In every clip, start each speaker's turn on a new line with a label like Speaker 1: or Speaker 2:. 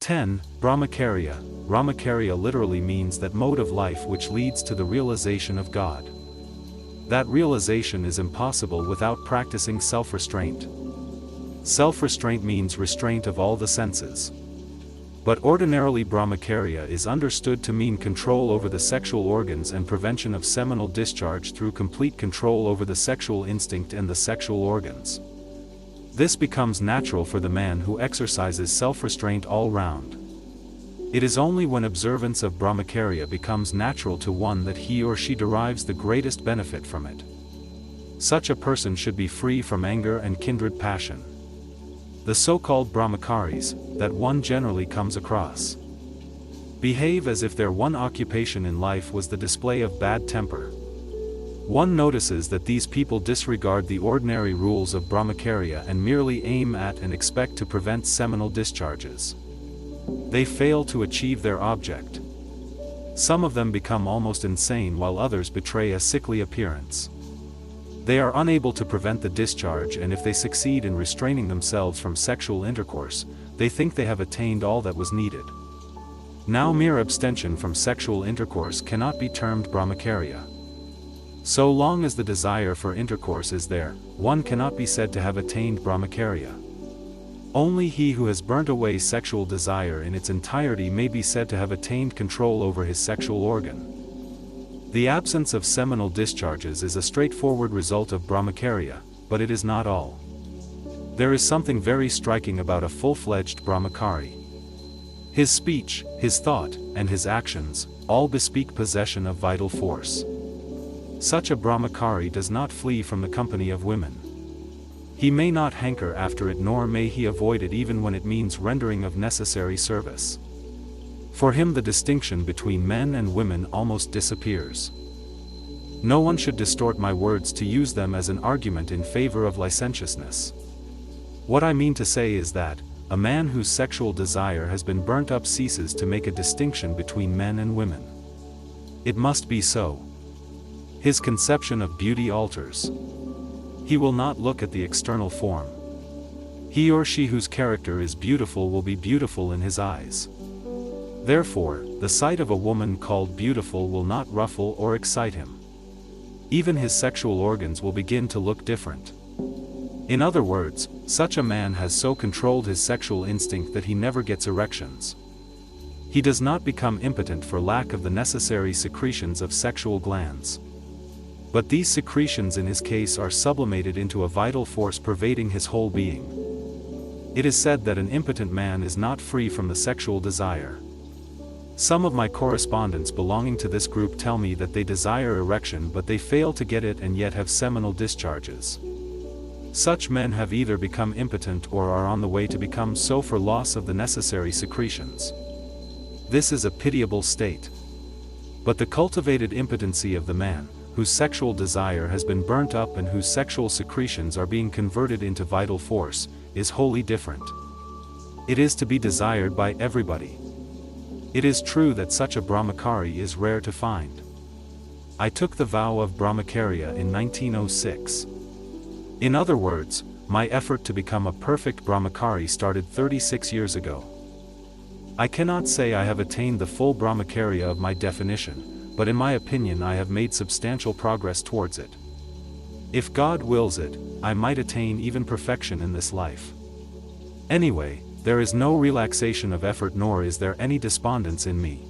Speaker 1: 10. Brahmacharya. Brahmacharya literally means that mode of life which leads to the realization of God. That realization is impossible without practicing self-restraint. Self-restraint means restraint of all the senses. But ordinarily Brahmacharya is understood to mean control over the sexual organs and prevention of seminal discharge through complete control over the sexual instinct and the sexual organs. This becomes natural for the man who exercises self-restraint all round. It is only when observance of Brahmacharya becomes natural to one that he or she derives the greatest benefit from it. Such a person should be free from anger and kindred passion. The so-called Brahmacharis, that one generally comes across, behave as if their one occupation in life was the display of bad temper. One notices that these people disregard the ordinary rules of Brahmacharya and merely aim at and expect to prevent seminal discharges. They fail to achieve their object. Some of them become almost insane while others betray a sickly appearance. They are unable to prevent the discharge, and if they succeed in restraining themselves from sexual intercourse, they think they have attained all that was needed. Now mere abstention from sexual intercourse cannot be termed Brahmacharya. So long as the desire for intercourse is there, one cannot be said to have attained Brahmacharya. Only he who has burnt away sexual desire in its entirety may be said to have attained control over his sexual organ. The absence of seminal discharges is a straightforward result of Brahmacharya, but it is not all. There is something very striking about a full-fledged Brahmachari. His speech, his thought, and his actions, all bespeak possession of vital force. Such a Brahmachari does not flee from the company of women. He may not hanker after it, nor may he avoid it even when it means rendering of necessary service. For him the distinction between men and women almost disappears. No one should distort my words to use them as an argument in favor of licentiousness. What I mean to say is that, a man whose sexual desire has been burnt up ceases to make a distinction between men and women. It must be so. His conception of beauty alters. He will not look at the external form. He or she whose character is beautiful will be beautiful in his eyes. Therefore, the sight of a woman called beautiful will not ruffle or excite him. Even his sexual organs will begin to look different. In other words, such a man has so controlled his sexual instinct that he never gets erections. He does not become impotent for lack of the necessary secretions of sexual glands. But these secretions in his case are sublimated into a vital force pervading his whole being. It is said that an impotent man is not free from the sexual desire. Some of my correspondents belonging to this group tell me that they desire erection but they fail to get it and yet have seminal discharges. Such men have either become impotent or are on the way to become so for loss of the necessary secretions. This is a pitiable state. But the cultivated impotency of the man, whose sexual desire has been burnt up and whose sexual secretions are being converted into vital force, is wholly different. It is to be desired by everybody. It is true that such a Brahmachari is rare to find. I took the vow of Brahmacharya in 1906. In other words, my effort to become a perfect Brahmachari started 36 years ago. I cannot say I have attained the full Brahmacharya of my definition, but in my opinion I have made substantial progress towards it. If God wills it, I might attain even perfection in this life. Anyway, there is no relaxation of effort nor is there any despondence in me.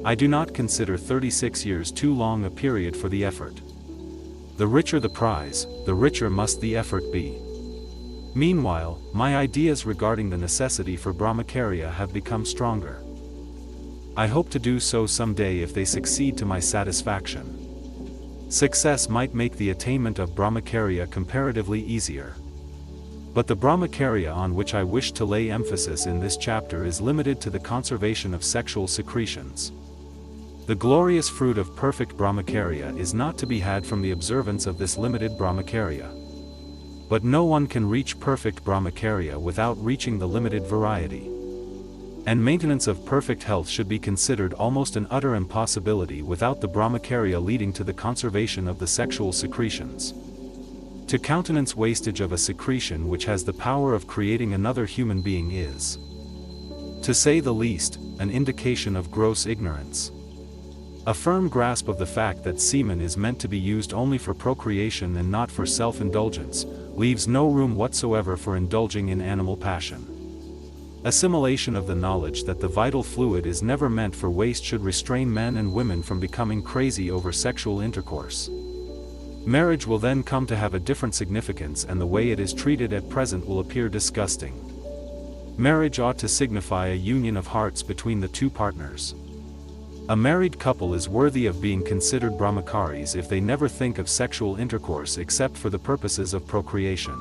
Speaker 1: I do not consider 36 years too long a period for the effort. The richer the prize, the richer must the effort be. Meanwhile, my ideas regarding the necessity for Brahmacharya have become stronger. I hope to do so someday if they succeed to my satisfaction. Success might make the attainment of Brahmacharya comparatively easier. But the Brahmacharya on which I wish to lay emphasis in this chapter is limited to the conservation of sexual secretions. The glorious fruit of perfect Brahmacharya is not to be had from the observance of this limited Brahmacharya. But no one can reach perfect Brahmacharya without reaching the limited variety. And maintenance of perfect health should be considered almost an utter impossibility without the Brahmacharya leading to the conservation of the sexual secretions. To countenance wastage of a secretion which has the power of creating another human being is To say the least, an indication of gross ignorance. A firm grasp of the fact that semen is meant to be used only for procreation and not for self-indulgence, leaves no room whatsoever for indulging in animal passion. Assimilation of the knowledge that the vital fluid is never meant for waste should restrain men and women from becoming crazy over sexual intercourse. Marriage will then come to have a different significance, and the way it is treated at present will appear disgusting. Marriage ought to signify a union of hearts between the two partners. A married couple is worthy of being considered Brahmacharis if they never think of sexual intercourse except for the purposes of procreation.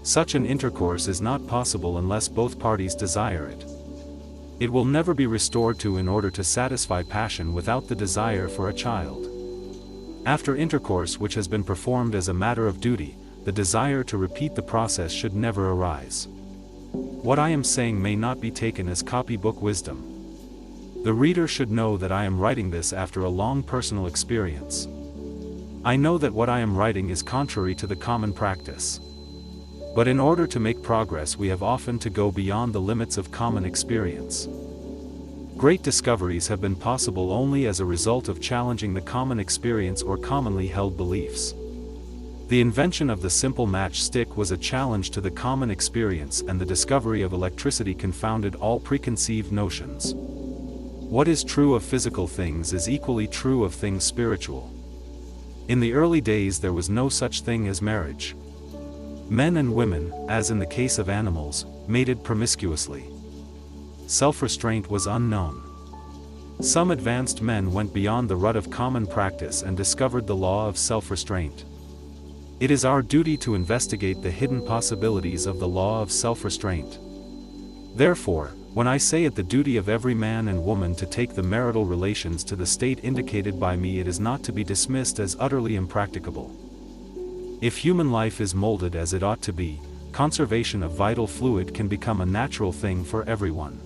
Speaker 1: Such an intercourse is not possible unless both parties desire it. It will never be restored to in order to satisfy passion without the desire for a child. After intercourse which has been performed as a matter of duty, the desire to repeat the process should never arise. What I am saying may not be taken as copybook wisdom. The reader should know that I am writing this after a long personal experience. I know that what I am writing is contrary to the common practice. But in order to make progress, we have often to go beyond the limits of common experience. Great discoveries have been possible only as a result of challenging the common experience or commonly held beliefs. The invention of the simple matchstick was a challenge to the common experience, and the discovery of electricity confounded all preconceived notions. What is true of physical things is equally true of things spiritual. In the early days there was no such thing as marriage. Men and women, as in the case of animals, mated promiscuously. Self-restraint was unknown. Some advanced men went beyond the rut of common practice and discovered the law of self-restraint. It is our duty to investigate the hidden possibilities of the law of self-restraint. Therefore, when I say it the duty of every man and woman to take the marital relations to the state indicated by me, it is not to be dismissed as utterly impracticable. If human life is molded as it ought to be, conservation of vital fluid can become a natural thing for everyone.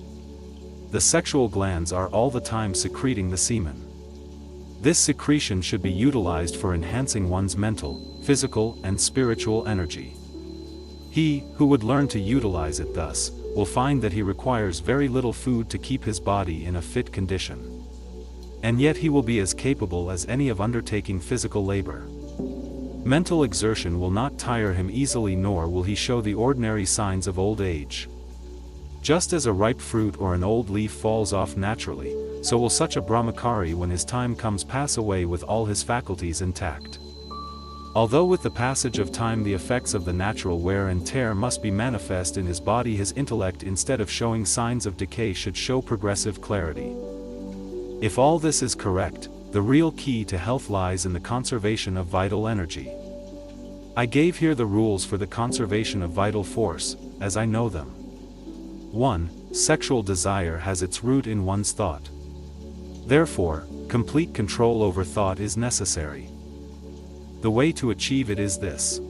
Speaker 1: The sexual glands are all the time secreting the semen. This secretion should be utilized for enhancing one's mental, physical, and spiritual energy. He who would learn to utilize it thus will find that he requires very little food to keep his body in a fit condition. And yet he will be as capable as any of undertaking physical labor. Mental exertion will not tire him easily, nor will he show the ordinary signs of old age. Just as a ripe fruit or an old leaf falls off naturally, so will such a Brahmachari when his time comes pass away with all his faculties intact. Although with the passage of time the effects of the natural wear and tear must be manifest in his body, his intellect, instead of showing signs of decay, should show progressive clarity. If all this is correct, the real key to health lies in the conservation of vital energy. I gave here the rules for the conservation of vital force, as I know them. 1. Sexual desire has its root in one's thought. Therefore, complete control over thought is necessary. The way to achieve it is this.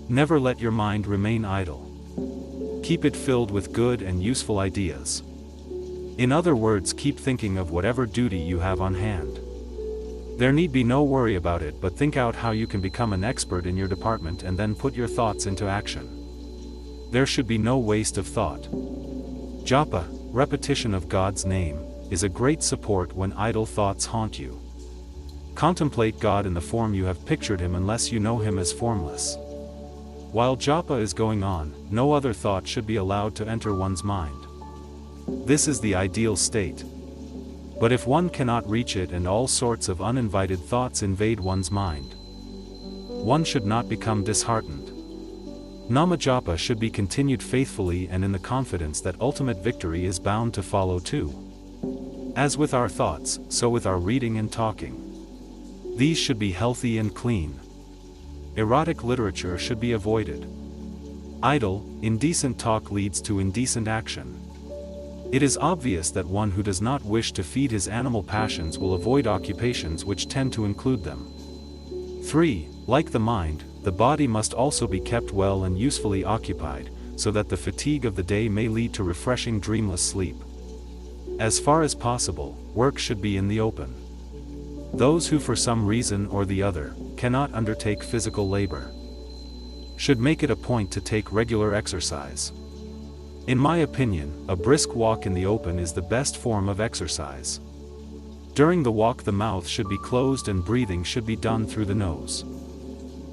Speaker 1: Never let your mind remain idle. Keep it filled with good and useful ideas. In other words, keep thinking of whatever duty you have on hand. There need be no worry about it, but think out how you can become an expert in your department and then put your thoughts into action. There should be no waste of thought. Japa, repetition of God's name, is a great support when idle thoughts haunt you. Contemplate God in the form you have pictured him unless you know him as formless. While japa is going on, no other thought should be allowed to enter one's mind. This is the ideal state. But if one cannot reach it and all sorts of uninvited thoughts invade one's mind, one should not become disheartened. Namajapa should be continued faithfully and in the confidence that ultimate victory is bound to follow too. As with our thoughts, so with our reading and talking. These should be healthy and clean. Erotic literature should be avoided. Idle, indecent talk leads to indecent action. It is obvious that one who does not wish to feed his animal passions will avoid occupations which tend to include them. 3. Like the mind, the body must also be kept well and usefully occupied, so that the fatigue of the day may lead to refreshing dreamless sleep. As far as possible, work should be in the open. Those who for some reason or the other cannot undertake physical labor should make it a point to take regular exercise. In my opinion, a brisk walk in the open is the best form of exercise. During the walk the mouth should be closed and breathing should be done through the nose.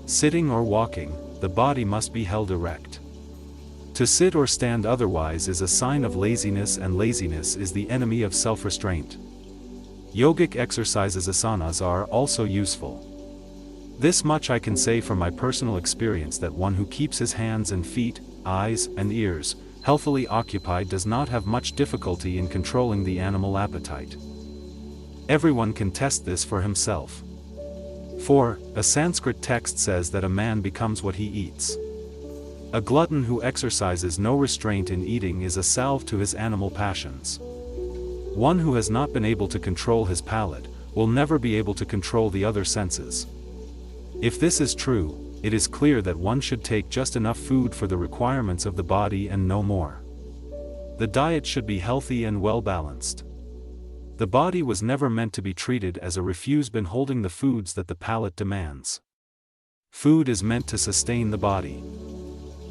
Speaker 1: Sitting or walking, the body must be held erect. To sit or stand otherwise is a sign of laziness, and laziness is the enemy of self-restraint. Yogic exercises asanas are also useful. This much I can say from my personal experience, that one who keeps his hands and feet, eyes and ears healthily occupied does not have much difficulty in controlling the animal appetite. Everyone can test this for himself. For, a Sanskrit text says that a man becomes what he eats. A glutton who exercises no restraint in eating is a salve to his animal passions. One who has not been able to control his palate will never be able to control the other senses. If this is true, it is clear that one should take just enough food for the requirements of the body and no more. The diet should be healthy and well balanced. The body was never meant to be treated as a refuse bin holding the foods that the palate demands. Food is meant to sustain the body.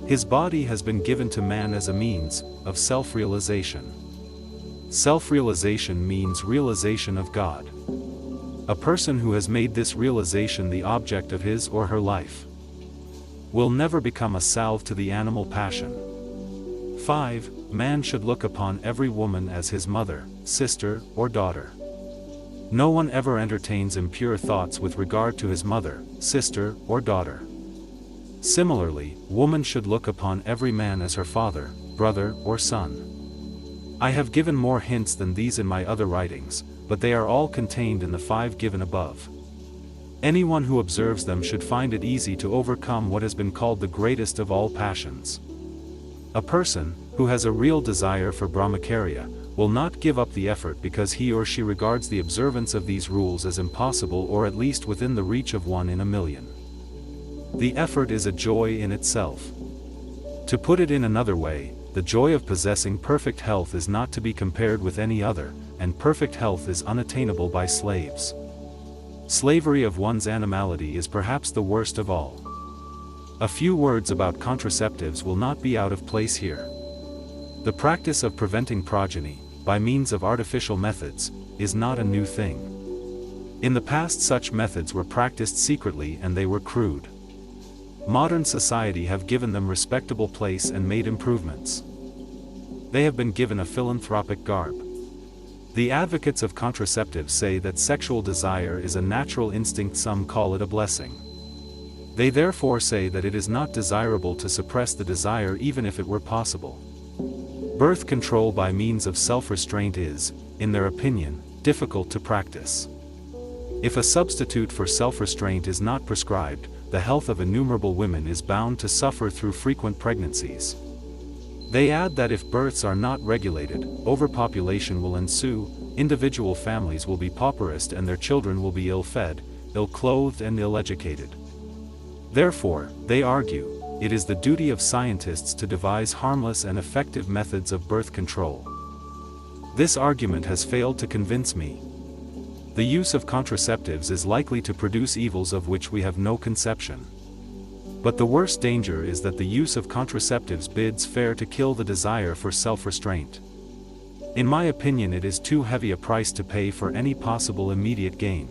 Speaker 1: His body has been given to man as a means of self-realization. Self-realization means realization of God. A person who has made this realization the object of his or her life will never become a salve to the animal passion. 5. Man should look upon every woman as his mother, sister, or daughter. No one ever entertains impure thoughts with regard to his mother, sister, or daughter. Similarly, woman should look upon every man as her father, brother, or son. I have given more hints than these in my other writings, but they are all contained in the 5 given above. Anyone who observes them should find it easy to overcome what has been called the greatest of all passions. A person who has a real desire for Brahmacharya will not give up the effort because he or she regards the observance of these rules as impossible, or at least within the reach of 1 in a million. The effort is a joy in itself. To put it in another way, the joy of possessing perfect health is not to be compared with any other, and perfect health is unattainable by slaves. Slavery of one's animality is perhaps the worst of all. A few words about contraceptives will not be out of place here. The practice of preventing progeny, by means of artificial methods, is not a new thing. In the past such methods were practiced secretly and they were crude. Modern society have given them respectable place and made improvements. They have been given a philanthropic garb. The advocates of contraceptives say that sexual desire is a natural instinct, some call it a blessing. They therefore say that it is not desirable to suppress the desire even if it were possible. Birth control by means of self-restraint is, in their opinion, difficult to practice. If a substitute for self-restraint is not prescribed, the health of innumerable women is bound to suffer through frequent pregnancies. They add that if births are not regulated, overpopulation will ensue, individual families will be pauperized and their children will be ill-fed, ill-clothed and ill-educated. Therefore, they argue, it is the duty of scientists to devise harmless and effective methods of birth control. This argument has failed to convince me. The use of contraceptives is likely to produce evils of which we have no conception. But the worst danger is that the use of contraceptives bids fair to kill the desire for self-restraint. In my opinion, it is too heavy a price to pay for any possible immediate gain.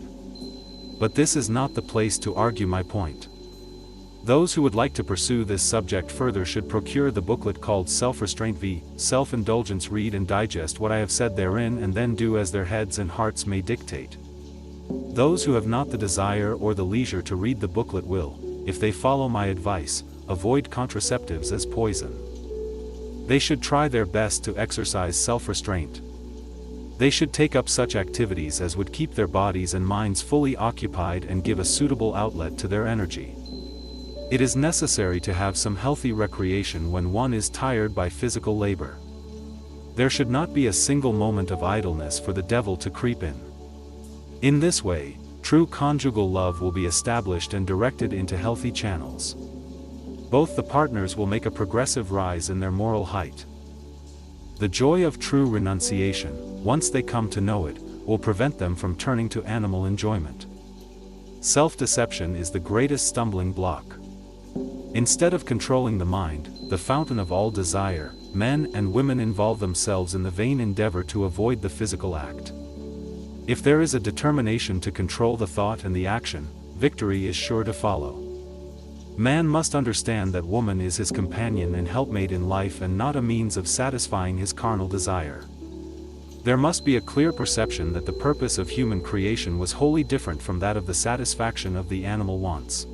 Speaker 1: But this is not the place to argue my point. Those who would like to pursue this subject further should procure the booklet called Self-Restraint v. Self-Indulgence. Read and digest what I have said therein and then do as their heads and hearts may dictate. Those who have not the desire or the leisure to read the booklet will, if they follow my advice, avoid contraceptives as poison. They should try their best to exercise self-restraint. They should take up such activities as would keep their bodies and minds fully occupied and give a suitable outlet to their energy. It is necessary to have some healthy recreation when one is tired by physical labor. There should not be a single moment of idleness for the devil to creep in. In this way, true conjugal love will be established and directed into healthy channels. Both the partners will make a progressive rise in their moral height. The joy of true renunciation, once they come to know it, will prevent them from turning to animal enjoyment. Self-deception is the greatest stumbling block. Instead of controlling the mind, the fountain of all desire, men and women involve themselves in the vain endeavor to avoid the physical act. If there is a determination to control the thought and the action, victory is sure to follow. Man must understand that woman is his companion and helpmate in life and not a means of satisfying his carnal desire. There must be a clear perception that the purpose of human creation was wholly different from that of the satisfaction of the animal wants.